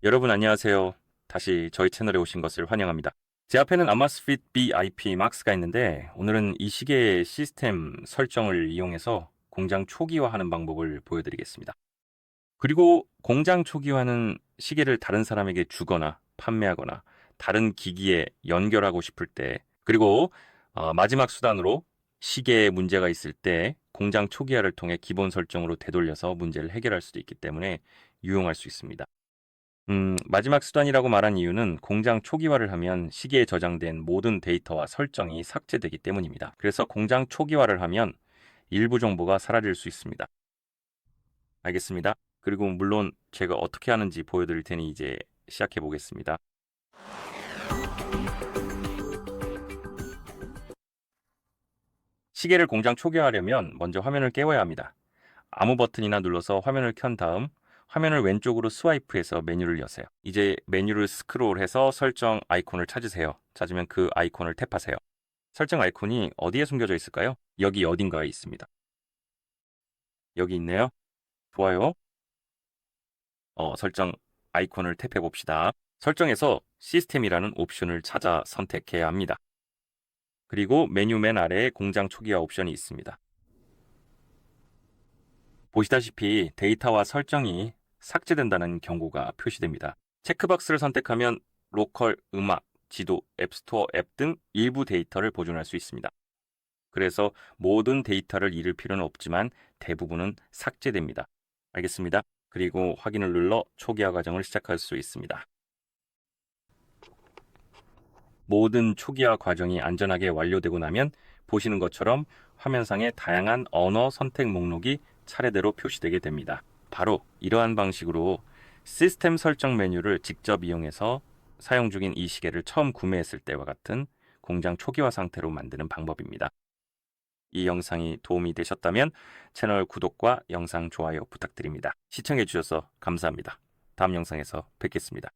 여러분 안녕하세요. 다시 저희 채널에 오신 것을 환영합니다. 제 앞에는 아마스핏 BIP 막스가 있는데 오늘은 이 시계의 시스템 설정을 이용해서 공장 초기화하는 방법을 보여드리겠습니다. 그리고 공장 초기화는 시계를 다른 사람에게 주거나 판매하거나 다른 기기에 연결하고 싶을 때, 그리고 마지막 수단으로 시계에 문제가 있을 때 공장 초기화를 통해 기본 설정으로 되돌려서 문제를 해결할 수도 있기 때문에 유용할 수 있습니다. 마지막 수단이라고 말한 이유는 공장 초기화를 하면 시계에 저장된 모든 데이터와 설정이 삭제되기 때문입니다. 그래서 공장 초기화를 하면 일부 정보가 사라질 수 있습니다. 알겠습니다. 그리고 물론 제가 어떻게 하는지 보여드릴 테니 이제 시작해 보겠습니다. 시계를 공장 초기화하려면 먼저 화면을 깨워야 합니다. 아무 버튼이나 눌러서 화면을 켠 다음 화면을 왼쪽으로 스와이프해서 메뉴를 여세요. 이제 메뉴를 스크롤해서 설정 아이콘을 찾으세요. 찾으면 그 아이콘을 탭하세요. 설정 아이콘이 어디에 숨겨져 있을까요? 여기 어딘가에 있습니다. 여기 있네요. 좋아요. 설정 아이콘을 탭해 봅시다. 설정에서 시스템이라는 옵션을 찾아 선택해야 합니다. 그리고 메뉴 맨 아래에 공장 초기화 옵션이 있습니다. 보시다시피 데이터와 설정이 삭제된다는 경고가 표시됩니다. 체크박스를 선택하면 로컬, 음악, 지도, 앱스토어 앱 등 일부 데이터를 보존할 수 있습니다. 그래서 모든 데이터를 잃을 필요는 없지만 대부분은 삭제됩니다. 알겠습니다. 그리고 확인을 눌러 초기화 과정을 시작할 수 있습니다. 모든 초기화 과정이 안전하게 완료되고 나면 보시는 것처럼 화면상에 다양한 언어 선택 목록이 차례대로 표시되게 됩니다. 바로 이러한 방식으로 시스템 설정 메뉴를 직접 이용해서 사용 중인 이 시계를 처음 구매했을 때와 같은 공장 초기화 상태로 만드는 방법입니다. 이 영상이 도움이 되셨다면 채널 구독과 영상 좋아요 부탁드립니다. 시청해 주셔서 감사합니다. 다음 영상에서 뵙겠습니다.